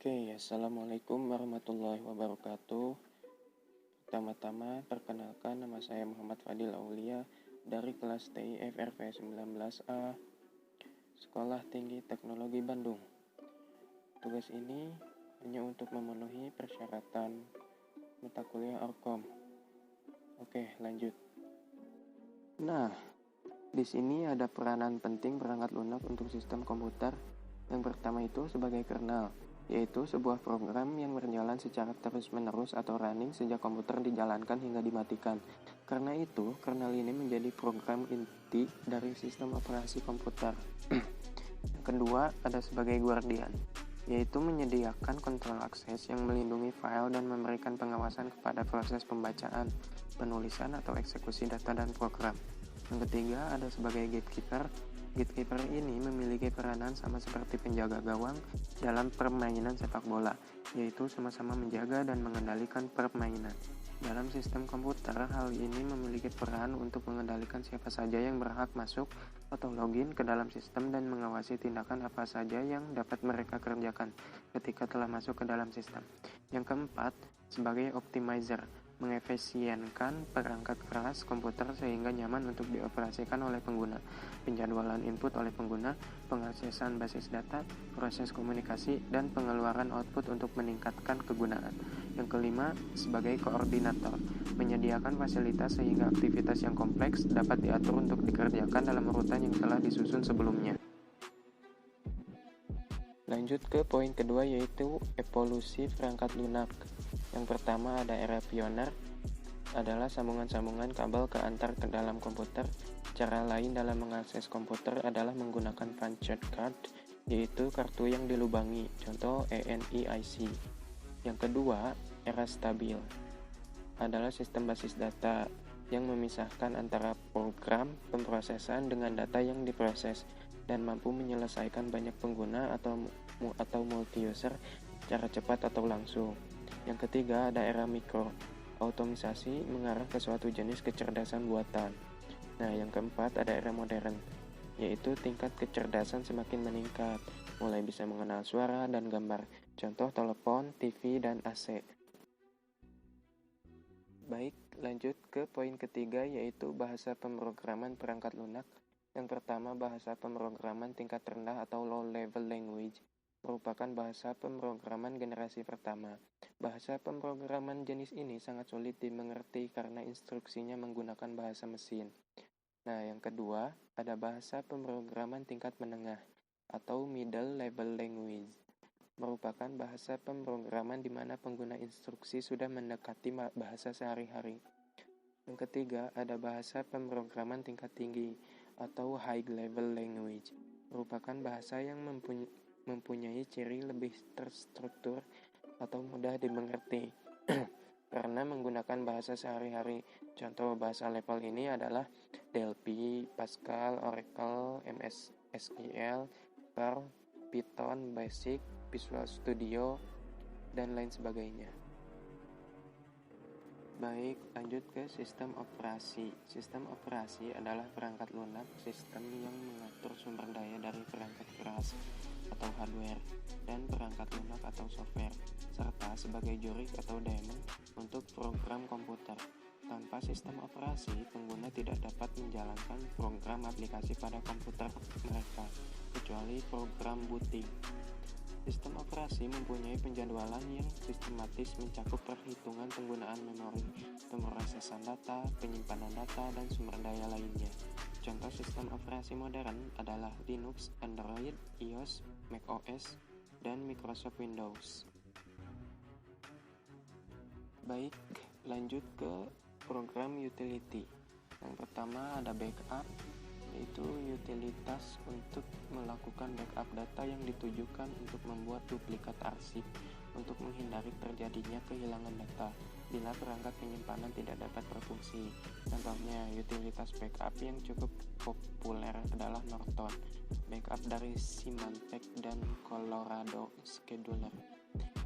Assalamualaikum warahmatullahi wabarakatuh. Pertama-tama, perkenalkan nama saya Muhammad Fadil Aulia dari kelas TI FRV 19A, Sekolah Tinggi Teknologi Bandung. Tugas ini hanya untuk memenuhi persyaratan mata kuliah Orkom. Lanjut. Nah, di sini ada peranan penting perangkat lunak untuk sistem komputer. Yang pertama itu sebagai kernel, yaitu sebuah program yang berjalan secara terus-menerus atau running sejak komputer dijalankan hingga dimatikan. Karena itu, kernel ini menjadi program inti dari sistem operasi komputer. Yang kedua, ada sebagai guardian, yaitu menyediakan kontrol akses yang melindungi file dan memberikan pengawasan kepada proses pembacaan, penulisan, atau eksekusi data dan program. Yang ketiga, ada sebagai gatekeeper. Gatekeeper ini memiliki peranan sama seperti penjaga gawang dalam permainan sepak bola, yaitu sama-sama menjaga dan mengendalikan permainan. Dalam sistem komputer, hal ini memiliki peran untuk mengendalikan siapa saja yang berhak masuk atau login ke dalam sistem dan mengawasi tindakan apa saja yang dapat mereka kerjakan ketika telah masuk ke dalam sistem. Yang keempat, sebagai optimizer, mengefisienkan perangkat keras komputer sehingga nyaman untuk dioperasikan oleh pengguna, penjadwalan input oleh pengguna, pengaksesan basis data, proses komunikasi, dan pengeluaran output untuk meningkatkan kegunaan. Yang kelima, sebagai koordinator, menyediakan fasilitas sehingga aktivitas yang kompleks dapat diatur untuk dikerjakan dalam urutan yang telah disusun sebelumnya. Lanjut ke poin kedua, yaitu evolusi perangkat lunak. Yang pertama ada era pioner, adalah sambungan-sambungan kabel ke dalam komputer. Cara lain dalam mengakses komputer adalah menggunakan punched card, yaitu kartu yang dilubangi, contoh ENIC. Yang kedua, era stabil, adalah sistem basis data yang memisahkan antara program pemrosesan dengan data yang diproses dan mampu menyelesaikan banyak pengguna atau multi-user secara cepat atau langsung. Yang ketiga, ada era mikro, otomisasi mengarah ke suatu jenis kecerdasan buatan. Nah, yang keempat, ada era modern, yaitu tingkat kecerdasan semakin meningkat, mulai bisa mengenal suara dan gambar, contoh telepon, TV, dan AC. Baik, lanjut ke poin ketiga, yaitu bahasa pemrograman perangkat lunak. Yang pertama, bahasa pemrograman tingkat rendah atau low level language, merupakan bahasa pemrograman generasi pertama. Bahasa pemrograman jenis ini sangat sulit dimengerti karena instruksinya menggunakan bahasa mesin. Nah, yang kedua, ada bahasa pemrograman tingkat menengah atau middle level language, merupakan bahasa pemrograman di mana pengguna instruksi sudah mendekati bahasa sehari-hari. Yang ketiga, ada bahasa pemrograman tingkat tinggi atau high level language, merupakan bahasa yang mempunyai ciri lebih terstruktur atau mudah dimengerti karena menggunakan bahasa sehari-hari. Contoh bahasa level ini adalah Delphi, Pascal, Oracle, MS SQL, Perl, Python, Basic, Visual Studio, dan lain sebagainya. Baik, lanjut ke sistem operasi. Sistem operasi adalah perangkat lunak sistem yang mengatur sumber daya dari perangkat keras atau hardware dan perangkat lunak atau software, serta sebagai jorik atau daemon untuk program komputer. Tanpa sistem operasi, pengguna tidak dapat menjalankan program aplikasi pada komputer mereka, kecuali program booting. Sistem operasi mempunyai penjadwalan yang sistematis mencakup perhitungan penggunaan memori, pemrosesan data, penyimpanan data, dan sumber daya lainnya. Contoh sistem operasi modern adalah Linux, Android, iOS, macOS, dan Microsoft Windows. Baik, lanjut ke program utility. Yang pertama ada backup, yaitu utilitas untuk melakukan backup data yang ditujukan untuk membuat duplikat arsip untuk menghindari terjadinya kehilangan data bila perangkat penyimpanan tidak dapat berfungsi. Contohnya, utilitas backup yang cukup populer adalah Norton, backup dari Symantec, dan Colorado Scheduler.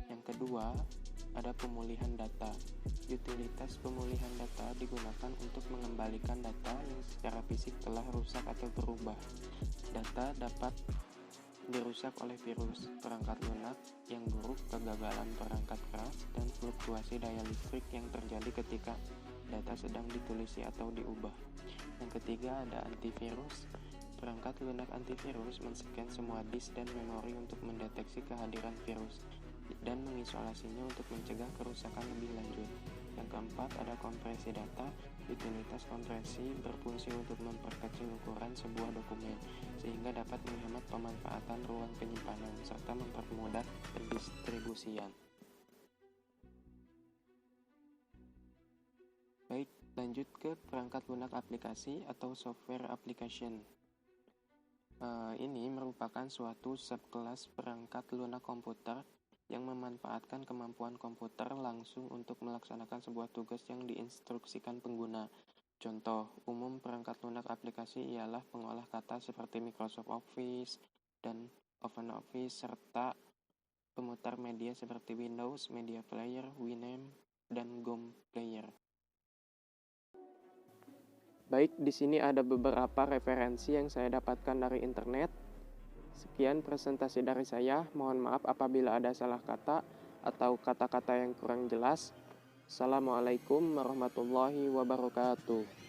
Yang kedua, ada pemulihan data. Utilitas pemulihan data digunakan untuk mengembalikan data yang secara fisik telah rusak atau berubah. Data dapat dirusak oleh virus, perangkat lunak yang buruk, kegagalan perangkat keras, dan fluktuasi daya listrik yang terjadi ketika data sedang ditulisi atau diubah. Yang ketiga ada antivirus. Perangkat lunak antivirus men-scan semua disk dan memori untuk mendeteksi kehadiran virus dan mengisolasinya untuk mencegah kerusakan lebih lanjut. Yang keempat ada kompresi data. Utilitas kompresi berfungsi untuk memperkecil ukuran sebuah dokumen sehingga dapat menghemat pemanfaatan ruang penyimpanan serta mempermudah pendistribusian. Baik, lanjut ke perangkat lunak aplikasi atau software application. Ini merupakan suatu subkelas perangkat lunak komputer yang memanfaatkan kemampuan komputer langsung untuk melaksanakan sebuah tugas yang diinstruksikan pengguna. Contoh umum perangkat lunak aplikasi ialah pengolah kata seperti Microsoft Office dan OpenOffice serta pemutar media seperti Windows Media Player, Winamp, dan GOM Player. Baik, di sini ada beberapa referensi yang saya dapatkan dari internet. Sekian presentasi dari saya. Mohon maaf apabila ada salah kata atau kata-kata yang kurang jelas. Assalamualaikum warahmatullahi wabarakatuh.